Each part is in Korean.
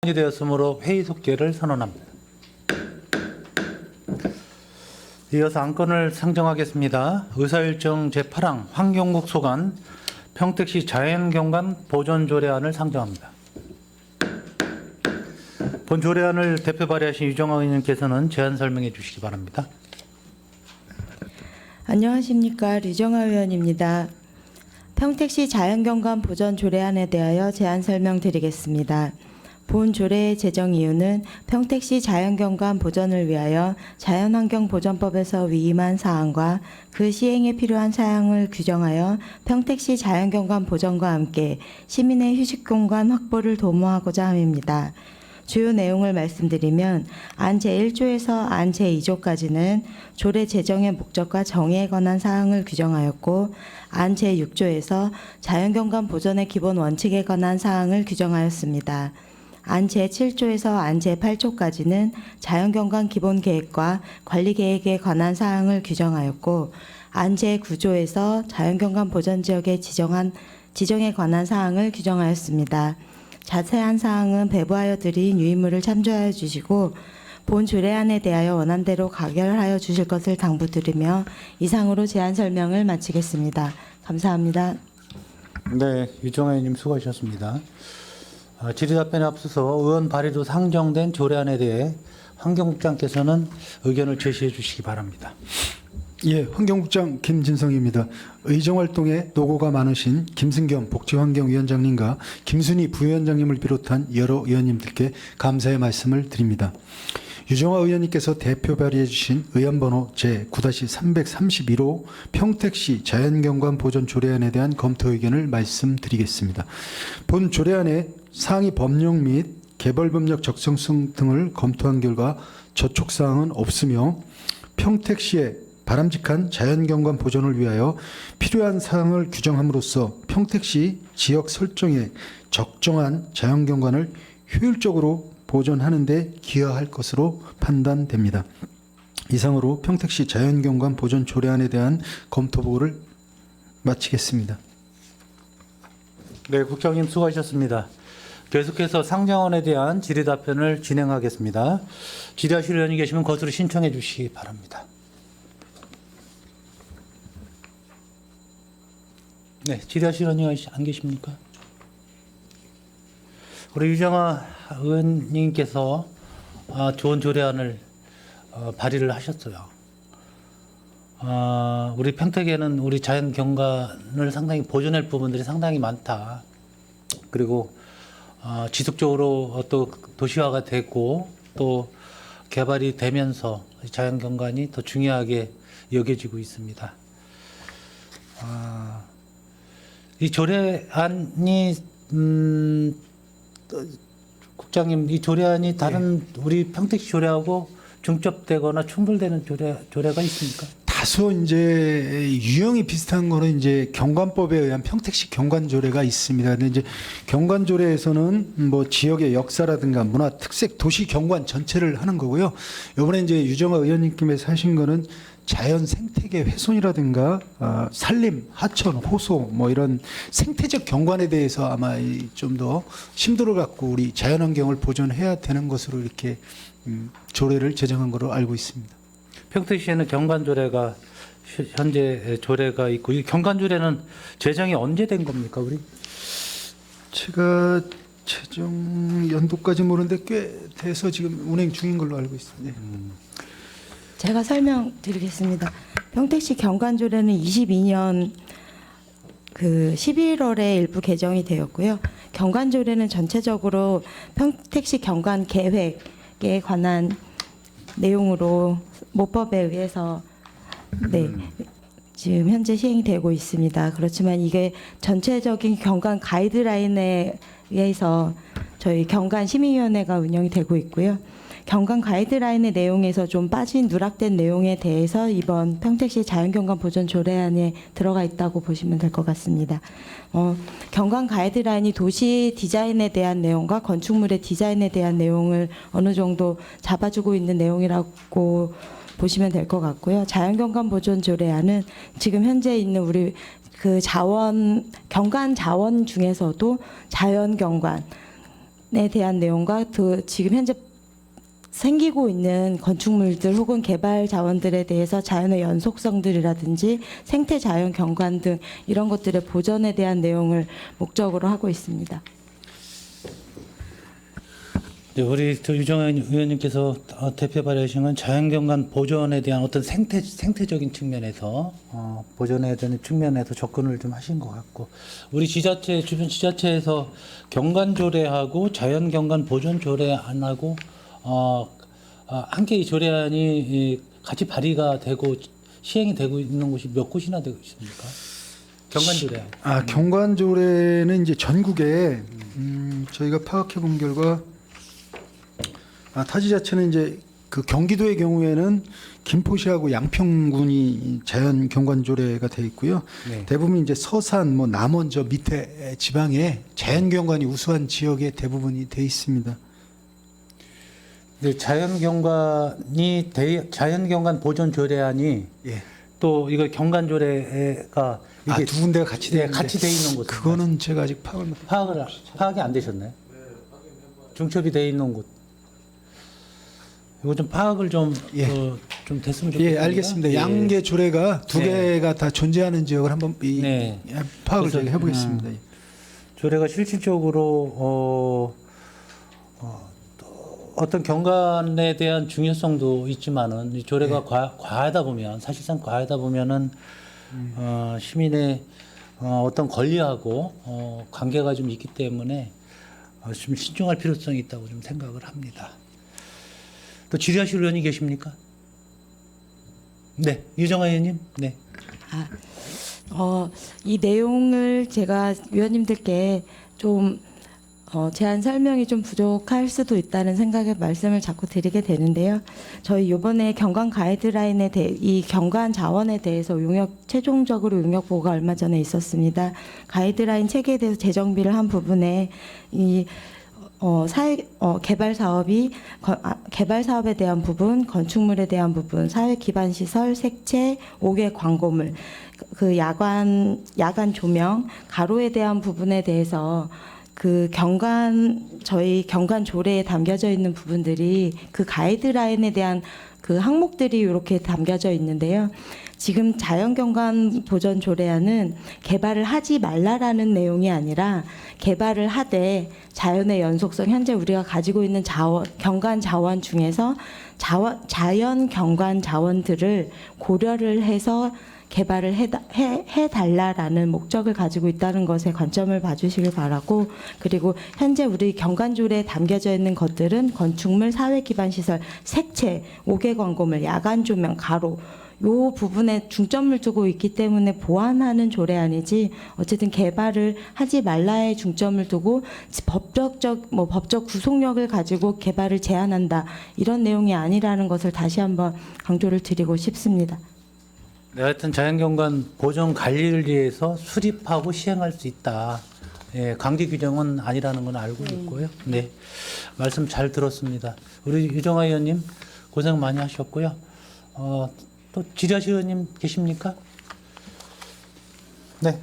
이 되었으므로 회의 속개를 선언합니다. 이어서 안건을 상정하겠습니다. 의사일정 제8항 황경국 소관 평택시 자연경관 보존조례안을 상정합니다. 본 조례안을 대표 발의하신 유정아 의원님께서는 제안 설명해 주시기 바랍니다. 안녕하십니까, 류정아 의원입니다. 평택시 자연경관 보전 조례안에 대하여 제안 설명드리겠습니다. 본 조례의 제정 이유는 평택시 자연경관 보전을 위하여 자연환경보전법에서 위임한 사항과 그 시행에 필요한 사항을 규정하여 평택시 자연경관 보전과 함께 시민의 휴식공간 확보를 도모하고자 함입니다. 주요 내용을 말씀드리면 안 제1조에서 안 제2조까지는 조례 제정의 목적과 정의에 관한 사항을 규정하였고, 안 제6조에서 자연경관 보전의 기본 원칙에 관한 사항을 규정하였습니다. 안 제7조에서 안 제8조까지는 자연경관 기본계획과 관리계획에 관한 사항을 규정하였고, 안 제9조에서 자연경관 보전지역의 지정에 관한 사항을 규정하였습니다. 자세한 사항은 배부하여 드린 유인물을 참조하여 주시고 본 조례안에 대하여 원안대로 가결하여 주실 것을 당부드리며 이상으로 제안 설명을 마치겠습니다. 감사합니다. 네, 유정아 의원님 수고하셨습니다. 질의답변에 앞서서 의원 발의로 상정된 조례안에 대해 환경국장께서는 의견을 제시해 주시기 바랍니다. 예, 환경국장 김진성입니다. 의정활동에 노고가 많으신 김승겸 복지환경위원장님과 김순희 부위원장님을 비롯한 여러 의원님들께 감사의 말씀을 드립니다. 유정아 의원님께서 대표 발의해 주신 의안번호 제9-331호 평택시 자연경관 보전 조례안에 대한 검토 의견을 말씀드리겠습니다. 본 조례안의 상위 법령 및 개벌법령 적정성 등을 검토한 결과 저촉사항은 없으며 평택시의 바람직한 자연경관 보존을 위하여 필요한 사항을 규정함으로써 평택시 지역 설정에 적정한 자연경관을 효율적으로 보존하는 데 기여할 것으로 판단됩니다. 이상으로 평택시 자연경관 보존 조례안에 대한 검토 보고를 마치겠습니다. 네, 국장님 수고하셨습니다. 계속해서 상정안에 대한 질의답변을 진행하겠습니다. 질의하실 의원이 계시면 것으로 신청해 주시기 바랍니다. 네, 질의하실 의원이 안 계십니까? 우리 유정아 의원님께서 좋은 조례안을 발의를 하셨어요. 우리 평택에는 우리 자연 경관을 상당히 보존할 부분들이 상당히 많다. 그리고 지속적으로 또 도시화가 되고 또 개발이 되면서 자연 경관이 더 중요하게 여겨지고 있습니다. 이 조례안이 국장님, 이 조례안이 다른 우리 평택시 조례하고 중첩되거나 충돌되는 조례가 있습니까? 다소 이제 유형이 비슷한 거는 이제 경관법에 의한 평택시 경관조례가 있습니다. 근데 이제 경관조례에서는 뭐 지역의 역사라든가 문화 특색, 도시 경관 전체를 하는 거고요. 이번에 이제 유정아 의원님께서 하신 거는 자연 생태계 훼손이라든가 산림, 하천, 호소 뭐 이런 생태적 경관에 대해서 아마 좀 더 심도를 갖고 우리 자연환경을 보존해야 되는 것으로 이렇게 조례를 제정한 것으로 알고 있습니다. 평택시에는 경관조례가 현재 조례가 있고, 이 경관조례는 제정이 언제 된 겁니까, 우리? 제가 제정 연도까지 모르는데 꽤 돼서 지금 운행 중인 걸로 알고 있습니다. 제가 설명드리겠습니다. 평택시 경관조례는 22년 11월에 일부 개정이 되었고요. 경관조례는 전체적으로 평택시 경관 계획에 관한 내용으로 모법에 의해서 지금 현재 시행이 되고 있습니다. 그렇지만 이게 전체적인 경관 가이드라인에 의해서 저희 경관 시민위원회가 운영이 되고 있고요. 경관 가이드라인의 내용에서 좀 빠진 누락된 내용에 대해서 이번 평택시 자연경관 보존 조례안에 들어가 있다고 보시면 될 것 같습니다. 경관 가이드라인이 도시 디자인에 대한 내용과 건축물의 디자인에 대한 내용을 어느 정도 잡아주고 있는 내용이라고 보시면 될 것 같고요. 자연경관 보존 조례안은 지금 현재 있는 우리 그 경관 자원 중에서도 자연경관 대한 내용과 지금 현재 생기고 있는 건축물들 혹은 개발 자원들에 대해서 자연의 연속성들이라든지 생태 자연 경관 등 이런 것들의 보전에 대한 내용을 목적으로 하고 있습니다. 네, 우리 유정현 의원님께서 대표 발의하신 건 자연경관 보존에 대한 어떤 생태적인 측면에서 보존에 대한 측면에서 접근을 좀 하신 것 같고, 우리 지자체 주변 지자체에서 경관조례하고 자연경관 보존 조례안하고 함께 이 조례안이 같이 발의가 되고 시행이 되고 있는 곳이 몇 곳이나 되고 있습니까? 경관조례. 경관조례는 이제 전국에 저희가 파악해 본 결과 타 지자체는 이제 그 경기도의 경우에는 김포시하고 양평군이 자연 경관조례가 돼 있고요. 네. 대부분 이제 서산, 뭐 남원 저 밑에 지방에 자연 경관이 우수한 지역에 대부분이 돼 있습니다. 네, 자연경관 보존 조례안이 예. 또 이거 경관조례가 이게 두 군데가 같이 돼 같이 돼 있는 곳. 그거는 제가 아직 파악이 안 되셨나요? 중첩이 돼 있는 곳. 이거 좀 파악을 좀 좀 됐으면 좋겠습니다. 예, 알겠습니다. 예. 양계 조례가 두 네. 개가 다 존재하는 지역을 한번 네. 파악을 그래서, 저희가 해보겠습니다. 조례가 실질적으로 어떤 경관에 대한 중요성도 있지만은 이 조례가 과하다 보면 사실상 과하다 보면은 시민의 어떤 권리하고 관계가 좀 있기 때문에 좀 신중할 필요성이 있다고 좀 생각을 합니다. 또 질의하실 의원이 계십니까? 네, 유정아 의원님. 네. 이 내용을 제가 위원님들께 좀 제안 설명이 좀 부족할 수도 있다는 생각에 말씀을 자꾸 드리게 되는데요. 저희 이번에 경관 가이드라인에 이 경관 자원에 대해서 최종적으로 용역 보고가 얼마 전에 있었습니다. 가이드라인 체계에 대해서 재정비를 한 부분에 개발 사업에 대한 부분, 건축물에 대한 부분, 사회 기반 시설, 색채, 5개 광고물, 그 야간 조명, 가로에 대한 부분에 대해서 저희 경관 조례에 담겨져 있는 부분들이 그 가이드라인에 대한 그 항목들이 이렇게 담겨져 있는데요. 지금 자연경관 보전 조례안은 개발을 하지 말라라는 내용이 아니라 개발을 하되 자연의 연속성, 현재 우리가 가지고 있는 경관 자원 중에서 자연 경관 자원들을 고려를 해서 개발을 해달라라는 목적을 가지고 있다는 것에 관점을 봐주시길 바라고, 그리고 현재 우리 경관조례에 담겨져 있는 것들은 건축물, 사회기반시설, 색채, 5개 광고물, 야간 조명, 가로 요 부분에 중점을 두고 있기 때문에 보완하는 조례안이지 어쨌든 개발을 하지 말라에 중점을 두고 법적 구속력을 가지고 개발을 제한한다 이런 내용이 아니라는 것을 다시 한번 강조를 드리고 싶습니다. 네, 하여튼 자연경관 보존 관리를 위해서 수립하고 시행할 수 있다. 예, 강제 규정은 아니라는 건 알고 있고요. 네, 말씀 잘 들었습니다. 우리 유정아 의원님 고생 많이 하셨고요. 또 질의하실 의원님 계십니까? 네.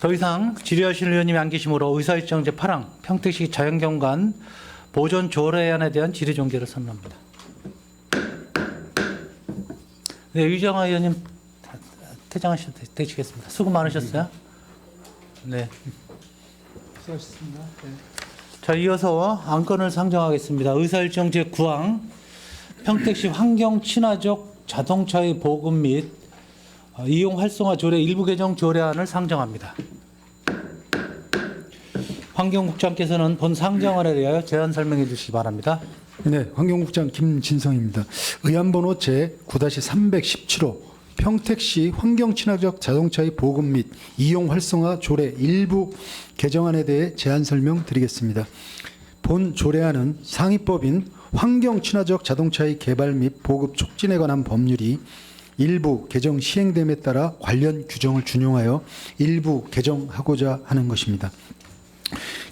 더 이상 질의하실 의원님이 안 계시므로 의사일정 제8항 평택시 자연경관 보존 조례안에 대한 질의 종결을 선언합니다. 네, 유정아 의원님 퇴장하셔도 되시겠습니다. 수고 많으셨어요. 네. 수고하셨습니다. 네. 자, 이어서 안건을 상정하겠습니다. 의사일정 제9항 평택시 환경 친화적 자동차의 보급 및 이용 활성화 조례 일부 개정 조례안을 상정합니다. 환경국장께서는 본 상정안에 대하여 제안 설명해 주시기 바랍니다. 네, 환경국장 김진성입니다. 의안번호 제9-317호 평택시 환경친화적 자동차의 보급 및 이용 활성화 조례 일부 개정안에 대해 제안 설명드리겠습니다. 본 조례안은 상위법인 환경친화적 자동차의 개발 및 보급 촉진에 관한 법률이 일부 개정 시행됨에 따라 관련 규정을 준용하여 일부 개정하고자 하는 것입니다.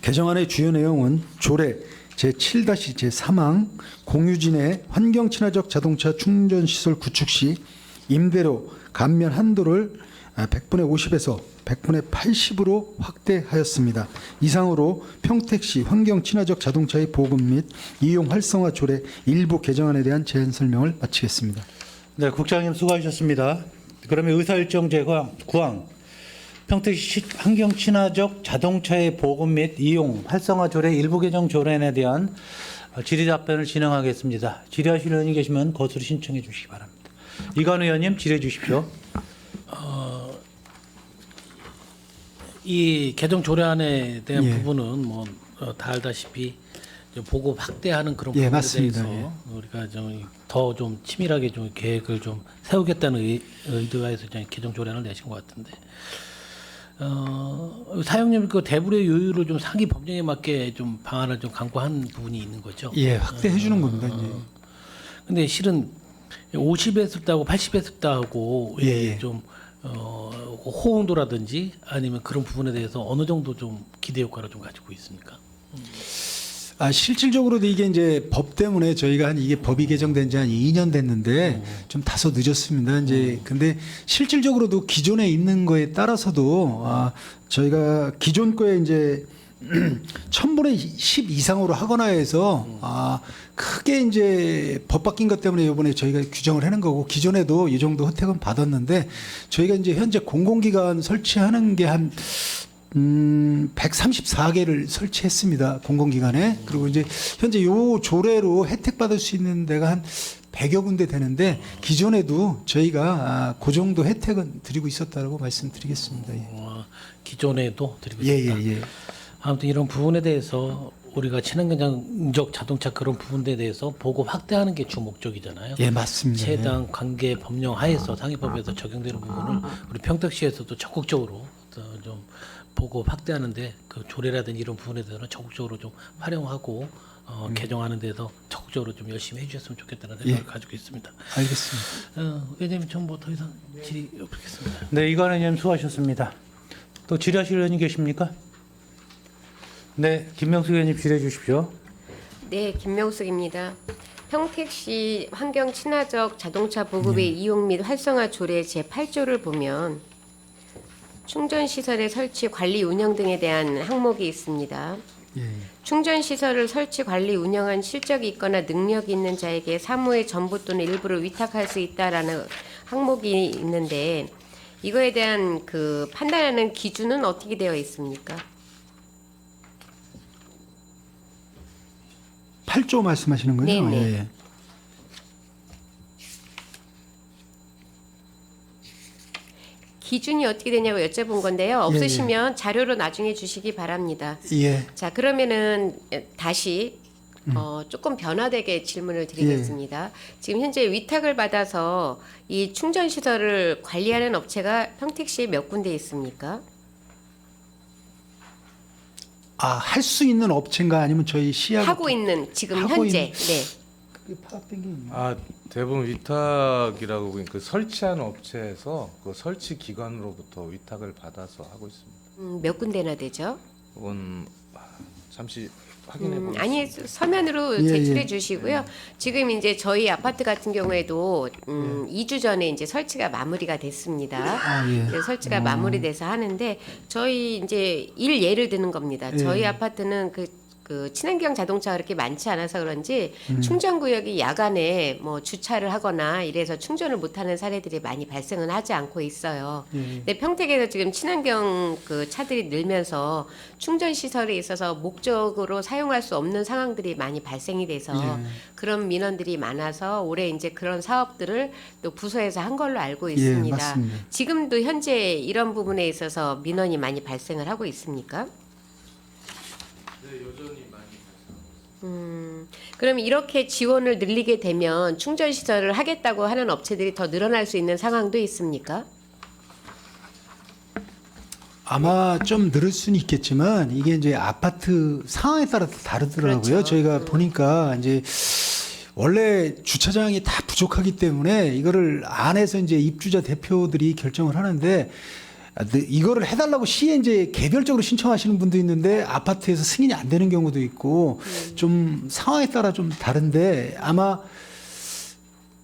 개정안의 주요 내용은 조례 제7-제3항 공유진의 환경친화적 자동차 충전시설 구축 시 임대료 감면 한도를 100분의 50에서 100분의 80으로 확대하였습니다. 이상으로 평택시 환경 친화적 자동차의 보급 및 이용 활성화 조례 일부 개정안에 대한 제안 설명을 마치겠습니다. 네, 국장님 수고하셨습니다. 그러면 의사일정 제과 구항 평택시 환경 친화적 자동차의 보급 및 이용 활성화 조례 일부 개정 조례안에 대한 질의 답변을 진행하겠습니다. 질의하실 의원이 계시면 거수로 신청해 주시기 바랍니다. 이관 의원님 질의해 주십시오. 이 개정 조례안에 대한 예. 부분은 뭐 다 알다시피 이제 보급 확대하는 그런 예, 부분에 맞습니다. 대해서 우리가 더 좀 치밀하게 좀 계획을 좀 세우겠다는 의도에서 이제 개정 조례안을 내신 것 같은데 사용률 그 대불의 요율을 좀 상위 법령에 맞게 좀 방안을 좀 강구한 부분이 있는 거죠. 예, 확대해 주는 겁니다. 이제. 근데 실은 50에 습다하고 80에 습다하고 예, 예. 좀 호응도라든지 아니면 그런 부분에 대해서 어느 정도 좀 기대 효과를 좀 가지고 있습니까? 실질적으로도 이게 이제 법 때문에 저희가 이게 법이 개정된 지 한 2년 됐는데 좀 다소 늦었습니다. 이제 근데 실질적으로도 기존에 있는 거에 따라서도 저희가 기존 거에 이제 1000분의 10 이상으로 하거나 해서 크게 이제 법 바뀐 것 때문에 이번에 저희가 규정을 하는 거고 기존에도 이 정도 혜택은 받았는데 저희가 이제 현재 공공기관 설치하는 게 한 134개를 설치했습니다. 공공기관에. 그리고 이제 현재 요 조례로 혜택 받을 수 있는 데가 한 100여 군데 되는데 기존에도 저희가 그 정도 혜택은 드리고 있었다고 말씀드리겠습니다. 예. 기존에도 드리고 예, 있다. 예, 예. 아무튼 이런 부분에 대해서 우리가 친환경적 자동차 그런 부분에 대해서 보급 확대하는 게 주 목적이잖아요. 예, 맞습니다. 해당 관계 법령 하에서 상위법에서 적용되는 부분을 우리 평택시에서도 적극적으로 좀 보급 확대하는데 그 조례라든지 이런 부분에 대해서는 적극적으로 좀 활용하고 개정하는 데서 적극적으로 좀 열심히 해주셨으면 좋겠다는 생각을 가지고 있습니다. 알겠습니다. 왜냐면 전 뭐 더 이상 질의 없겠습니다. 네, 이관 의원님 수고하셨습니다. 또 질의하실 의원이 계십니까? 네, 김명수 의원님 질의해 주십시오. 네, 김명숙입니다. 평택시 환경 친화적 자동차 보급의 이용 및 활성화 조례 제8조를 보면 충전 시설의 설치, 관리, 운영 등에 대한 항목이 있습니다. 예. 충전 시설을 설치, 관리, 운영한 실적이 있거나 능력이 있는 자에게 사무의 전부 또는 일부를 위탁할 수 있다라는 항목이 있는데 이거에 대한 그 판단하는 기준은 어떻게 되어 있습니까? 8조 말씀하시는 거죠? 네네. 예. 기준이 어떻게 되냐고 여쭤본 건데요. 없으시면 자료로 나중에 주시기 바랍니다. 예. 자, 그러면은 다시 조금 변화되게 질문을 드리겠습니다. 지금 현재 위탁을 받아서 이 충전 시설을 관리하는 업체가 평택시에 몇 군데 있습니까? 할 수 있는 업체인가 아니면 저희 시하고 하고 있는 지금 하고 현재. 있는- 네. 그게 파악된 게 있나요? 대부분 위탁이라고 보니까 그 설치하는 업체에서 그 설치 기관으로부터 위탁을 받아서 하고 있습니다. 몇 군데나 되죠? 그건 잠시 확인해 보겠습니다. 아니 서면으로 예, 제출해 예. 주시고요. 지금 이제 저희 아파트 같은 경우에도 2주 전에 이제 설치가 마무리가 됐습니다. 예. 그래서 설치가 마무리돼서 하는데 저희 이제 예를 드는 겁니다. 저희 아파트는 그 친환경 자동차가 그렇게 많지 않아서 그런지 충전 구역이 야간에 뭐 주차를 하거나 이래서 충전을 못하는 사례들이 많이 발생은 하지 않고 있어요. 근데 평택에서 지금 친환경 그 차들이 늘면서 충전 시설에 있어서 목적으로 사용할 수 없는 상황들이 많이 발생이 돼서 그런 민원들이 많아서 올해 이제 그런 사업들을 또 부서에서 한 걸로 알고 있습니다. 맞습니다. 지금도 현재 이런 부분에 있어서 민원이 많이 발생을 하고 있습니까? 그럼 이렇게 지원을 늘리게 되면 충전 시설을 하겠다고 하는 업체들이 더 늘어날 수 있는 상황도 있습니까? 아마 좀 늘을 수는 있겠지만 이게 이제 아파트 상황에 따라 다르더라고요. 그렇죠. 저희가 보니까 이제 원래 주차장이 다 부족하기 때문에 이거를 안에서 이제 입주자 대표들이 결정을 하는데 이거를 해달라고 시에 이제 개별적으로 신청하시는 분도 있는데 아파트에서 승인이 안 되는 경우도 있고 좀 상황에 따라 좀 다른데 아마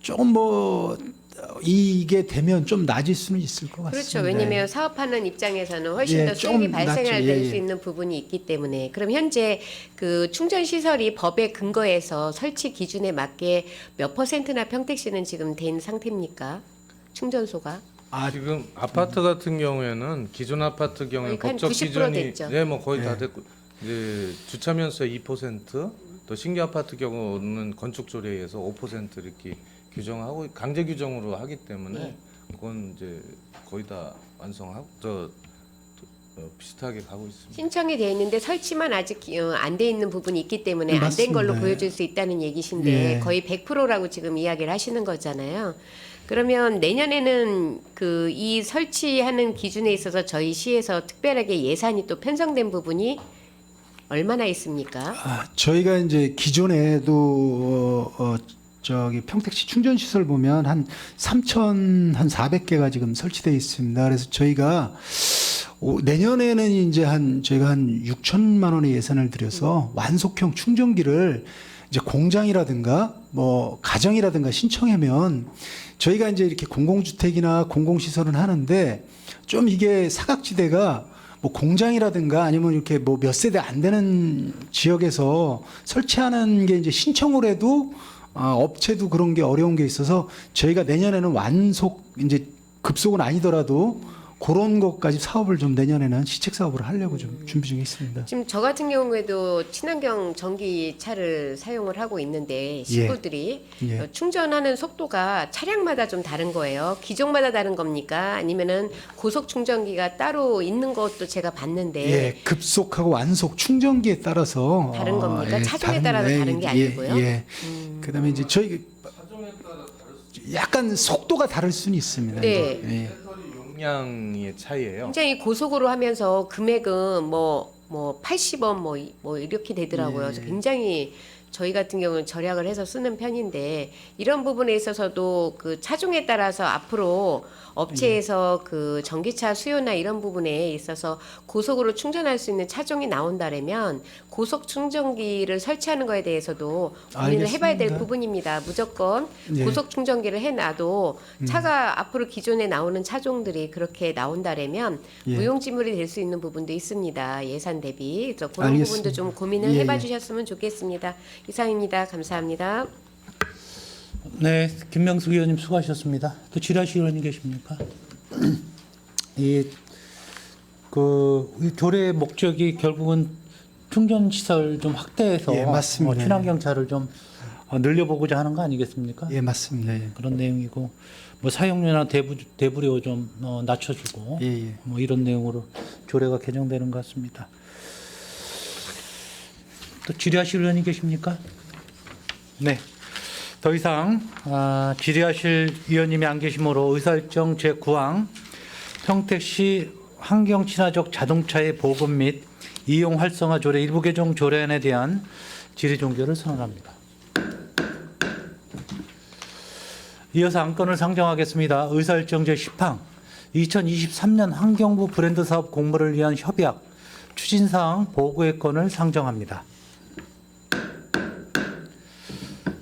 조금 뭐 이게 되면 좀 낮을 수는 있을 것 같습니다. 그렇죠. 왜냐하면 사업하는 입장에서는 훨씬 예, 더 수익이 좀 발생할 낫죠. 예, 수 예. 있는 부분이 있기 때문에 그럼 현재 그 충전 시설이 법에 근거해서 설치 기준에 맞게 몇 %나 평택시는 지금 된 상태입니까? 충전소가? 지금 아파트 같은 경우에는 기존 아파트 경우에 거의 한 법적 90% 기준이 됐죠. 네, 뭐 거의 다 네. 됐고 이제 주차면서 2%, 또 신규 아파트 경우는 건축 조례에서 5% 이렇게 규정하고 강제 규정으로 하기 때문에 네. 그건 이제 거의 다 완성하고 비슷하게 가고 있습니다. 신청이 돼 있는데 설치만 아직 안 돼 있는 부분이 있기 때문에 네, 안 된 걸로 맞습니다. 보여줄 수 있다는 얘기신데 예. 거의 100%라고 지금 이야기를 하시는 거잖아요. 그러면 내년에는 그 이 설치하는 기준에 있어서 저희 시에서 특별하게 예산이 또 편성된 부분이 얼마나 있습니까? 저희가 이제 기존에도 저기 평택시 충전 시설 보면 한 3,400개가 지금 설치되어 있습니다. 그래서 저희가 내년에는 이제 저희가 한 6천만 원의 예산을 들여서 완속형 충전기를 이제 공장이라든가 뭐 가정이라든가 신청하면 저희가 이제 이렇게 공공주택이나 공공시설은 하는데 좀 이게 사각지대가 뭐 공장이라든가 아니면 이렇게 뭐 몇 세대 안 되는 지역에서 설치하는 게 이제 신청을 해도 업체도 그런 게 어려운 게 있어서 저희가 내년에는 완속 이제 급속은 아니더라도 그런 것까지 사업을 좀 내년에는 시책 사업을 하려고 좀 준비 중에 있습니다. 지금 저 같은 경우에도 친환경 전기차를 사용을 하고 있는데 식구들이 예. 충전하는 속도가 차량마다 좀 다른 거예요. 기종마다 다른 겁니까? 아니면은 고속 충전기가 따로 있는 것도 제가 봤는데 예, 급속하고 완속 충전기에 따라서 다른 겁니까? 차종에 따라서 다른 게 아니고요? 예. 그다음에 이제 저희 약간 속도가 다를 수는 있습니다. 네. 예. 용량의 차이예요. 굉장히 고속으로 하면서 금액은 뭐 80원 뭐 이렇게 되더라고요. 그래서 굉장히 저희 같은 경우는 절약을 해서 쓰는 편인데 이런 부분에 있어서도 그 차종에 따라서 앞으로 업체에서 그 전기차 수요나 이런 부분에 있어서 고속으로 충전할 수 있는 차종이 나온다면 고속 충전기를 설치하는 거에 대해서도 고민을 해봐야 될 알겠습니다. 부분입니다. 무조건 예. 고속 충전기를 해놔도 차가 앞으로 기존에 나오는 차종들이 그렇게 나온다면 예. 무용지물이 될 수 있는 부분도 있습니다. 예산 대비. 그래서 그런 알겠습니다. 부분도 좀 고민을 예, 해봐 예. 주셨으면 좋겠습니다. 이상입니다. 감사합니다. 네, 김명숙 의원님 수고하셨습니다. 또 지라시 의원님 계십니까? 이 조례의 목적이 결국은 충전 시설 좀 확대해서 예, 맞습니다. 친환경차를 좀 늘려보고자 하는 거 아니겠습니까? 예, 맞습니다. 예. 그런 내용이고 뭐 사용료나 대부료 좀 낮춰주고 예, 예. 뭐 이런 내용으로 조례가 개정되는 것 같습니다. 또 질의하실 의원이 계십니까? 네. 더 이상 질의하실 의원님이 안 계시므로 의사일정 제9항 평택시 환경친화적 자동차의 보급 및 이용 활성화 조례 일부 개정 조례안에 대한 질의 종결을 선언합니다. 이어서 안건을 상정하겠습니다. 의사일정 제10항 2023년 환경부 브랜드 사업 공모를 위한 협약 추진사항 보고의 건을 상정합니다.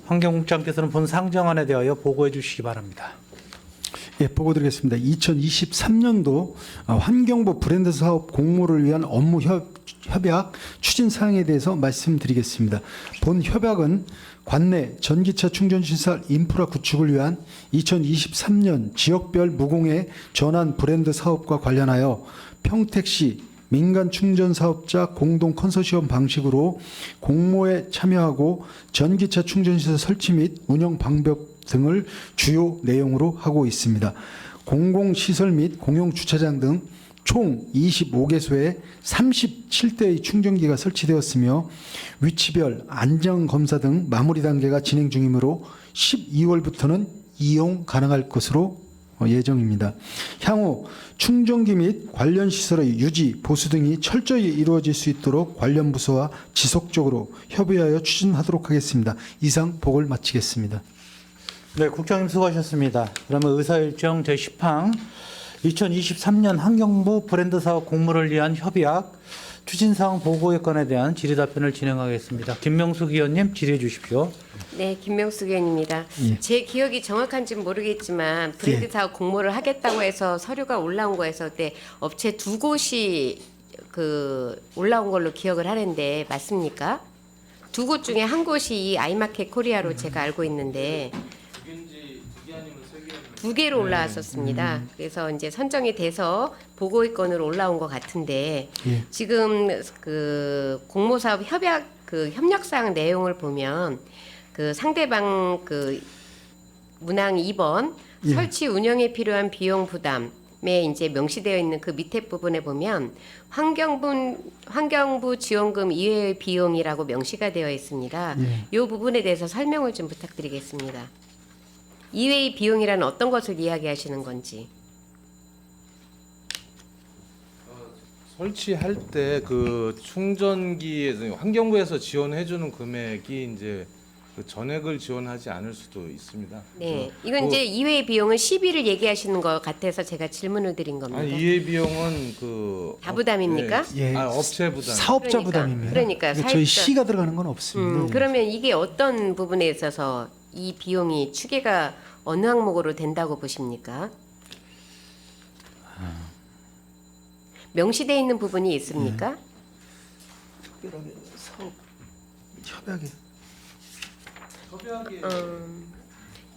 환경국장께서는 본 상정안에 대하여 보고해 주시기 바랍니다. 예, 보고 드리겠습니다. 2023년도 환경부 브랜드 사업 공모를 위한 업무 협약 추진 사항에 대해서 말씀드리겠습니다. 본 협약은 관내 전기차 충전 시설 인프라 구축을 위한 2023년 지역별 무공해 전환 브랜드 사업과 관련하여 평택시 민간 충전 사업자 공동 컨소시엄 방식으로 공모에 참여하고 전기차 충전 시설 설치 및 운영 방법 등을 주요 내용으로 하고 있습니다. 공공시설 및 공용주차장 등 총 25개소에 37대의 충전기가 설치되었으며 위치별 안전검사 등 마무리 단계가 진행 중이므로 12월부터는 이용 가능할 것으로 예정입니다. 향후 충전기 및 관련 시설의 유지, 보수 등이 철저히 이루어질 수 있도록 관련 부서와 지속적으로 협의하여 추진하도록 하겠습니다. 이상 보고를 마치겠습니다. 네, 국장님 수고하셨습니다. 그러면 의사일정 제10항 2023년 환경부 브랜드 사업 공모를 위한 협약 추진사항 보고의 건에 대한 질의 답변을 진행하겠습니다. 김명숙 의원님 질의해 주십시오. 네, 김명숙 의원입니다. 예. 제 기억이 정확한지는 모르겠지만 브랜드 예. 사업 공모를 하겠다고 해서 서류가 올라온 거에서 그때 업체 2곳이 그 올라온 걸로 기억을 하는데 맞습니까? 2곳 중에 한 곳이 이 아이마켓 코리아로 제가 알고 있는데 2개로 올라왔었습니다. 그래서 이제 선정이 돼서 보고의 건으로 올라온 것 같은데 예. 지금 그 공모사업 협약 그 협력사항 내용을 보면 그 상대방 그 문항 2번 예. 설치 운영에 필요한 비용 부담에 이제 명시되어 있는 그 밑에 부분에 보면 환경부 지원금 이외의 비용이라고 명시가 되어 있습니다. 예. 이 부분에 대해서 설명을 좀 부탁드리겠습니다. 이외의 비용이란 어떤 것을 이야기하시는 건지. 설치할 때 그 충전기에서 환경부에서 지원해주는 금액이 이제 그 전액을 지원하지 않을 수도 있습니다. 네, 그래서 이건 그- 이제 이외의 비용은 시비를 얘기하시는 것 같아서 제가 질문을 드린 겁니다. 아니 이해 비용은 그 다 부담입니까? 예. 아, 업체 부담. 사업자 그러니까, 부담입니다. 그러니까 저희 사업자- 시가 들어가는 건 없습니다. 그러면 이게 어떤 부분에 있어서 이 비용이 추계가 어느 항목으로 된다고 보십니까? 명시되어 있는 부분이 있습니까? 특별하게 사업 협약에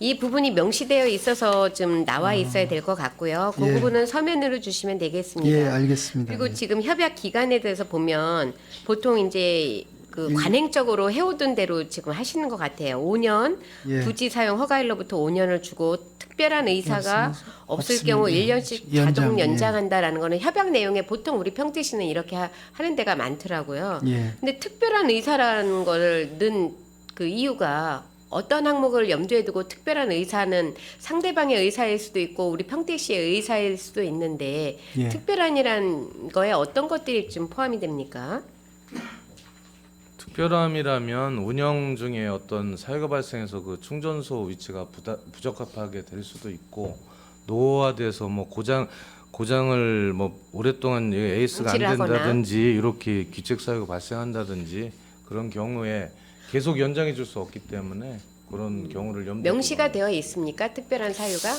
이 부분이 명시되어 있어서 좀 나와 있어야 될 것 같고요. 그 예. 부분은 서면으로 주시면 되겠습니다. 예, 알겠습니다. 그리고 예. 지금 협약 기간에 대해서 보면 보통 이제 그 관행적으로 해오던 대로 지금 하시는 것 같아요. 5년 예. 부지 사용 허가일로부터 5년을 주고 특별한 의사가 없을 없습니다. 경우 예. 1년씩 연장, 자동 예. 연장한다라는 거는 협약 내용에 보통 우리 평택시는 이렇게 하는 데가 많더라고요. 예. 근데 특별한 의사라는 거를 넣은 그 이유가 어떤 항목을 염두에 두고 특별한 의사는 상대방의 의사일 수도 있고 우리 평택시의 의사일 수도 있는데 예. 특별한이란 거에 어떤 것들이 좀 포함이 됩니까? 특별함이라면 운영 중에 어떤 사유가 발생해서 그 충전소 위치가 부적합하게 될 수도 있고 노후화돼서 뭐 고장을 뭐 오랫동안 에이스가 안 방치를 하거나. 된다든지 이렇게 귀책 사유가 발생한다든지 그런 경우에 계속 연장해 줄 수 없기 때문에 그런 경우를 염두에 명시가 두고 되어 있습니까? 특별한 사유가?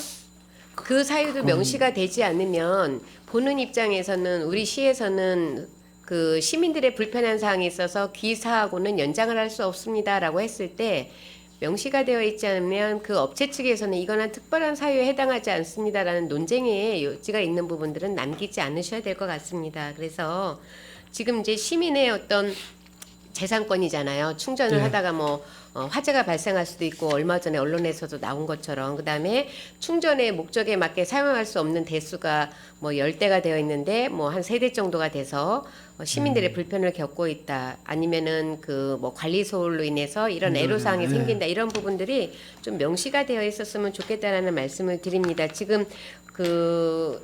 그 사유도 명시가 되지 않으면 보는 입장에서는 우리 시에서는 그 시민들의 불편한 사항이 있어서 기사하고는 연장을 할 수 없습니다라고 했을 때 명시가 되어 있지 않으면 그 업체 측에서는 이거는 특별한 사유에 해당하지 않습니다라는 논쟁의 여지가 있는 부분들은 남기지 않으셔야 될 것 같습니다. 그래서 지금 이제 시민의 어떤 재산권이잖아요. 충전을 네. 하다가 뭐 화재가 발생할 수도 있고 얼마 전에 언론에서도 나온 것처럼 그다음에 충전의 목적에 맞게 사용할 수 없는 대수가 뭐 10대가 되어 있는데 뭐 한 3대 정도가 돼서 시민들의 불편을 겪고 있다. 아니면은 그 뭐 관리 소홀로 인해서 이런 애로사항이 네. 생긴다. 이런 부분들이 좀 명시가 되어 있었으면 좋겠다라는 말씀을 드립니다. 지금 그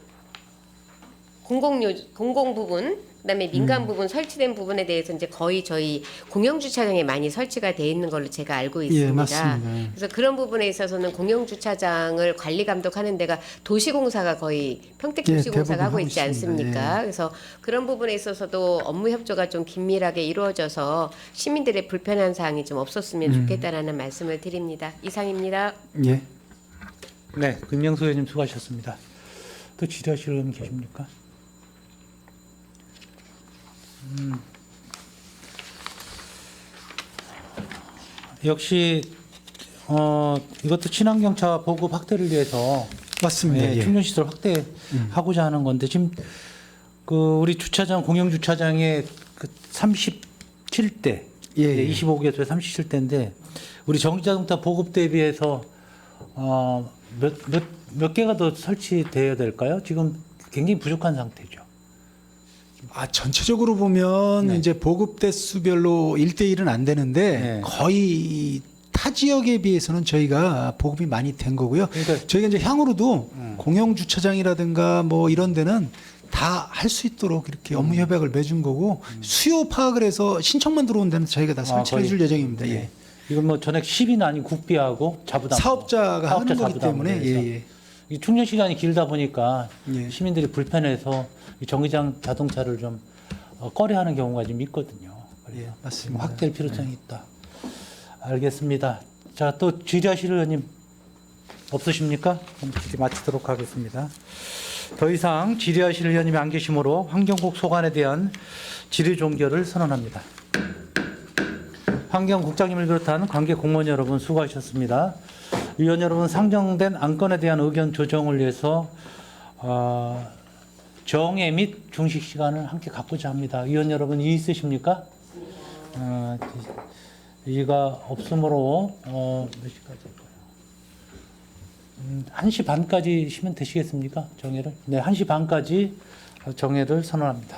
공공 부분 그다음에 민간 부분 설치된 부분에 대해서 이제 거의 저희 공영 주차장에 많이 설치가 돼 있는 걸로 제가 알고 있습니다. 예, 맞습니다. 그래서 그런 부분에 있어서는 공영 주차장을 관리 감독하는 데가 도시공사가 거의 평택도시공사가 대부분 하고 하고 있지 있습니다. 않습니까? 그래서 그런 부분에 있어서도 업무 협조가 좀 긴밀하게 이루어져서 시민들의 불편한 사항이 좀 없었으면 좋겠다라는 말씀을 드립니다. 이상입니다. 예. 네, 김명수 의원님 수고하셨습니다. 또 질의하실 분 계십니까? 역시 이것도 친환경차 보급 확대를 위해서 맞습니다. 네, 예. 충전 시설 확대하고자 하는 건데 지금 그 우리 주차장 공영 주차장의 그 37대 예, 예. 25개소에 37대인데 우리 전기자동차 보급 대비해서 몇 개가 더 설치되어야 될까요? 지금 굉장히 부족한 상태죠. 전체적으로 보면 네. 이제 보급 대수별로 1대1은 안 되는데 네. 거의 타 지역에 비해서는 저희가 보급이 많이 된 거고요. 그러니까 저희가 이제 향후로도 공영 주차장이라든가 뭐 이런 데는 다 할 수 있도록 이렇게 업무 협약을 맺은 거고 수요 파악을 해서 신청만 들어온 데는 저희가 다 설치해 줄 예정입니다. 예. 이건 뭐 전액 시비는 아닌 국비하고 자부담. 사업자가 하는 거기 자부담으로 때문에 해서. 예, 예. 이 충전 시간이 길다 보니까 예. 시민들이 불편해서 이 정류장 자동차를 좀 꺼려하는 경우가 좀 있거든요. 그래서 예, 맞습니다. 확대할 필요성이 있다. 알겠습니다. 자, 또 질의하실 의원님 없으십니까? 그럼 질의 마치도록 하겠습니다. 더 이상 질의하실 의원님이 안 계시므로 환경국 소관에 대한 질의 종결을 선언합니다. 환경국장님을 비롯한 관계 공무원 여러분 수고하셨습니다. 의원 여러분, 상정된 안건에 대한 의견 조정을 위해서 정회 및 중식 시간을 함께 갖고자 합니다. 의원 여러분 이의 있으십니까? 이의가 없으므로 몇 시까지 할까요? 1시 반까지 쉬면 되시겠습니까? 정회를? 네, 1시 반까지 정회를 선언합니다.